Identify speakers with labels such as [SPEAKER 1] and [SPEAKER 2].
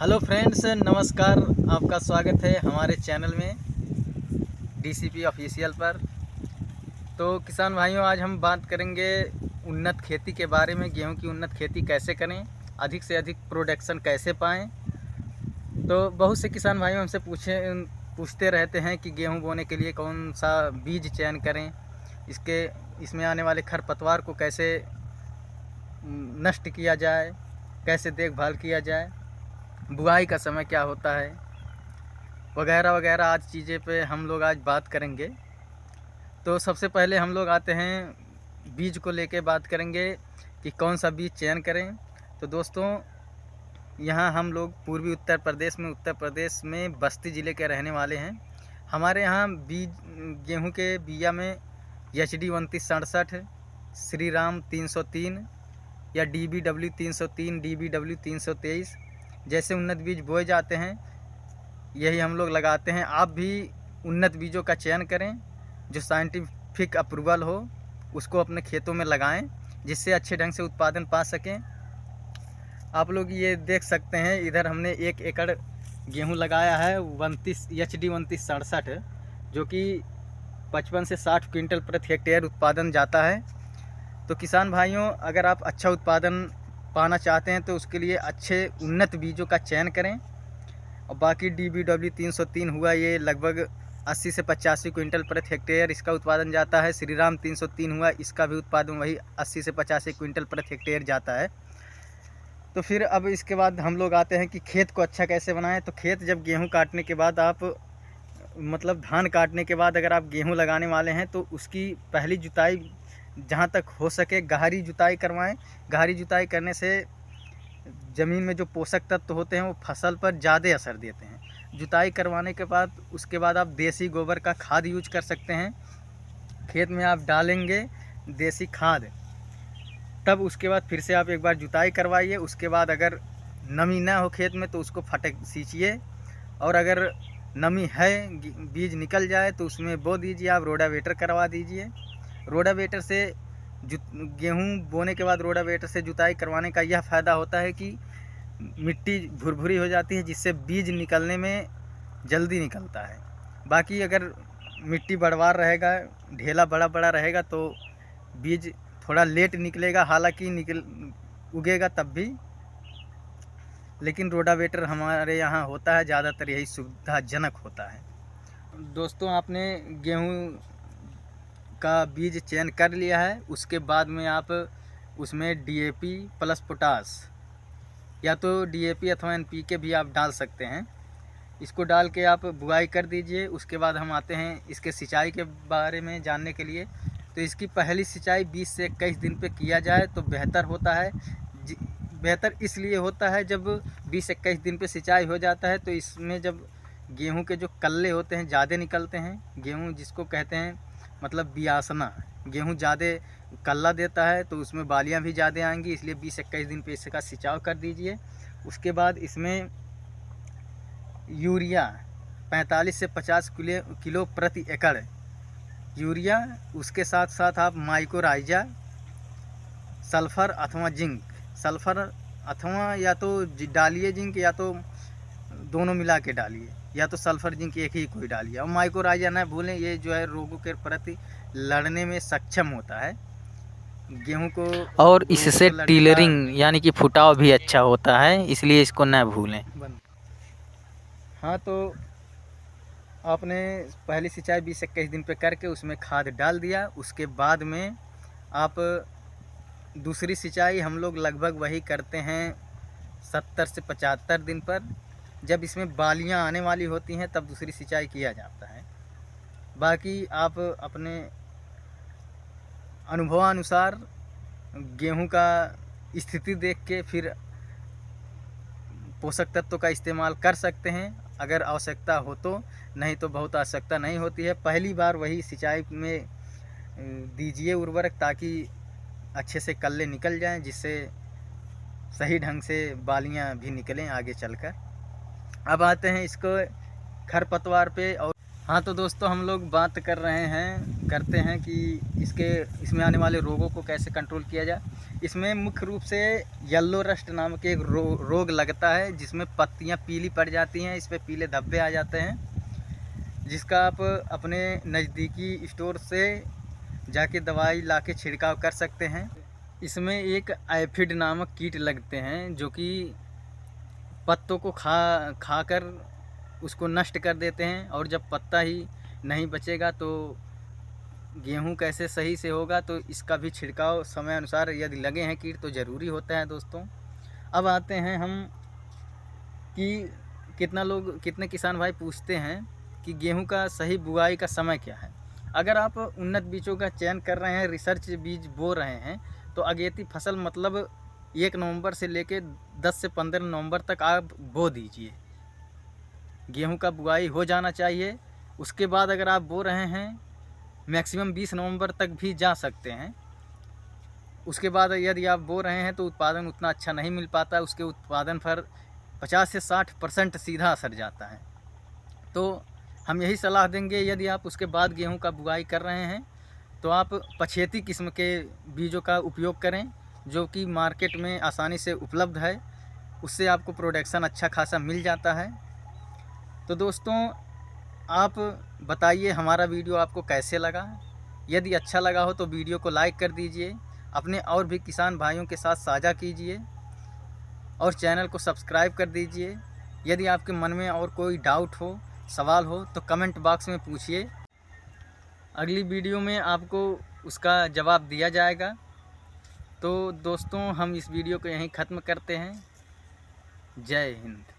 [SPEAKER 1] Hello friends, नमस्कार। आपका स्वागत है हमारे चैनल में डीसीपी ऑफिशियल पर। तो किसान भाइयों, आज हम बात करेंगे उन्नत खेती के बारे में। गेहूं की उन्नत खेती कैसे करें, अधिक से अधिक प्रोडक्शन कैसे पाएं। तो बहुत से किसान भाइयों हमसे पूछते रहते हैं कि गेहूं बोने के लिए कौन सा बीज चयन करें, इसमें आने वाले खरपतवार को कैसे नष्ट किया जाए, कैसे देखभाल किया जाए, बुआई का समय क्या होता है, वगैरह वगैरह आज चीज़ें पे हम लोग आज बात करेंगे। तो सबसे पहले हम लोग आते हैं बीज को लेके बात करेंगे कि कौन सा बीज चयन करें। तो दोस्तों, यहाँ हम लोग पूर्वी उत्तर प्रदेश में बस्ती ज़िले के रहने वाले हैं। हमारे यहाँ गेहूं के बिया में HD 2967, श्री राम 303 या DBW 303, DBW 323 जैसे उन्नत बीज बोए जाते हैं, यही हम लोग लगाते हैं। आप भी उन्नत बीजों का चयन करें, जो साइंटिफिक अप्रूवल हो, उसको अपने खेतों में लगाएं, जिससे अच्छे ढंग से उत्पादन पा सकें। आप लोग ये देख सकते हैं, इधर हमने 1 एकड़ गेहूं लगाया है HD 2967, जो कि 55 से 60 क्विंटल प्रति हेक्टेयर उत्पादन जाता है। तो किसान भाइयों, अगर आप अच्छा उत्पादन पाना चाहते हैं तो उसके लिए अच्छे उन्नत बीजों का चयन करें। और बाकी DBW 303 हुआ, ये लगभग 80 से 85 क्विंटल प्रति हेक्टेयर इसका उत्पादन जाता है। श्री राम 303 हुआ, इसका भी उत्पादन वही 80 से 85 क्विंटल प्रति हेक्टेयर जाता है। तो फिर अब इसके बाद हम लोग आते हैं कि खेत को अच्छा कैसे बनाएं। तो खेत जब गेहूं काटने के बाद धान काटने के बाद अगर आप गेहूं लगाने वाले हैं तो उसकी पहली जुताई जहां तक हो सके गहरी जुताई करवाएं। गहरी जुताई करने से ज़मीन में जो पोषक तत्व होते हैं वो फसल पर ज़्यादा असर देते हैं। जुताई करवाने के बाद उसके बाद आप देसी गोबर का खाद यूज कर सकते हैं। खेत में आप डालेंगे देसी खाद, तब उसके बाद फिर से आप एक बार जुताई करवाइए। उसके बाद अगर नमी ना हो खेत में तो उसको फटक सींचिए, और अगर नमी है, बीज निकल जाए तो उसमें बो दीजिए। आप रोटावेटर करवा दीजिए। रोटावेटर से गेहूं बोने के बाद रोटावेटर से जुताई करवाने का यह फ़ायदा होता है कि मिट्टी भुरभुरी हो जाती है, जिससे बीज निकलने में जल्दी निकलता है। बाकी अगर मिट्टी बढ़वार रहेगा, ढेला बड़ा बड़ा रहेगा, तो बीज थोड़ा लेट निकलेगा, हालांकि उगेगा तब भी, लेकिन रोटावेटर हमारे यहाँ होता है, ज़्यादातर यही सुविधाजनक होता है। दोस्तों, आपने गेहूं का बीज चयन कर लिया है, उसके बाद में आप उसमें DAP प्लस पोटास या तो DAP अथवा NPK भी आप डाल सकते हैं। इसको डाल के आप बुआई कर दीजिए। उसके बाद हम आते हैं इसके सिंचाई के बारे में जानने के लिए। तो इसकी पहली सिंचाई 20 से 21 दिन पे किया जाए तो बेहतर होता है। बेहतर इसलिए होता है, जब 20 से 21 दिन पे सिंचाई हो जाता है तो इसमें जब गेहूं के जो कल्ले होते हैं ज़्यादा निकलते हैं। गेहूं जिसको कहते हैं बियासना, गेहूं ज़्यादा कल्ला देता है तो उसमें बालियां भी ज़्यादा आएंगी, इसलिए 20 से 21 दिन पे इसका सिंचाव कर दीजिए। उसके बाद इसमें यूरिया 45 से 50 किलो प्रति एकड़ यूरिया, उसके साथ साथ आप माइक्रोराइजा, सल्फ़र अथवा जिंक, सल्फ़र अथवा या तो डालिए जिंक, या तो दोनों मिला के डालिए, या तो सल्फ़र जिंक एक ही कोई डालिए। और माइक्रोराइजा ना भूलें, ये जो है रोगों के प्रति लड़ने में सक्षम होता है गेहूं को, और इससे टिलरिंग यानी कि फुटाव भी अच्छा होता है, इसलिए इसको ना भूलें। हाँ, तो आपने पहली सिंचाई 20 से 21 दिन पे करके उसमें खाद डाल दिया। उसके बाद में आप दूसरी सिंचाई हम लोग लगभग वही करते हैं 70 से 75 दिन पर। जब इसमें बालियां आने वाली होती हैं तब दूसरी सिंचाई किया जाता है। बाकी आप अपने अनुभवानुसार गेहूं का स्थिति देख के फिर पोषक तत्वों का इस्तेमाल कर सकते हैं, अगर आवश्यकता हो तो। नहीं तो बहुत आवश्यकता नहीं होती है। पहली बार वही सिंचाई में दीजिए उर्वरक, ताकि अच्छे से कल्ले निकल जाएं, जिससे सही ढंग से बालियां भी निकलें आगे चलकर। अब आते हैं इसको खरपतवार पे। और हाँ, तो दोस्तों, हम लोग बात करते हैं कि इसमें आने वाले रोगों को कैसे कंट्रोल किया जाए। इसमें मुख्य रूप से येलो रस्ट नामक एक रोग लगता है, जिसमें पत्तियां पीली पड़ जाती हैं, इस पर पीले धब्बे आ जाते हैं, जिसका आप अपने नज़दीकी स्टोर से जाके दवाई लाके छिड़काव कर सकते हैं। इसमें एक एफिड नामक कीट लगते हैं जो कि पत्तों को खाकर उसको नष्ट कर देते हैं, और जब पत्ता ही नहीं बचेगा तो गेहूं कैसे सही से होगा। तो इसका भी छिड़काव समय अनुसार यदि लगे हैं कीट तो ज़रूरी होता है दोस्तों। अब आते हैं हम कि कितने किसान भाई पूछते हैं कि गेहूं का सही बुआई का समय क्या है। अगर आप उन्नत बीजों का चयन कर रहे हैं, रिसर्च बीज बो रहे हैं, तो अगेती फसल मतलब 1 नवंबर से लेकर 10 से 15 नवंबर तक आप बो दीजिए। गेहूं का बुआई हो जाना चाहिए। उसके बाद अगर आप बो रहे हैं, मैक्सिमम 20 नवंबर तक भी जा सकते हैं। उसके बाद यदि आप बो रहे हैं तो उत्पादन उतना अच्छा नहीं मिल पाता, उसके उत्पादन पर 50 से 60% सीधा असर जाता है। तो हम यही सलाह देंगे, यदि आप उसके बाद गेहूं का बुआई कर रहे हैं तो आप पछेती किस्म के बीजों का उपयोग करें, जो कि मार्केट में आसानी से उपलब्ध है। उससे आपको प्रोडक्शन अच्छा खासा मिल जाता है। तो दोस्तों, आप बताइए हमारा वीडियो आपको कैसे लगा। यदि अच्छा लगा हो तो वीडियो को लाइक कर दीजिए, अपने और भी किसान भाइयों के साथ साझा कीजिए, और चैनल को सब्सक्राइब कर दीजिए। यदि आपके मन में और कोई डाउट हो, सवाल हो तो कमेंट बॉक्स में पूछिए, अगली वीडियो में आपको उसका जवाब दिया जाएगा। तो दोस्तों, हम इस वीडियो को यहीं ख़त्म करते हैं। जय हिंद।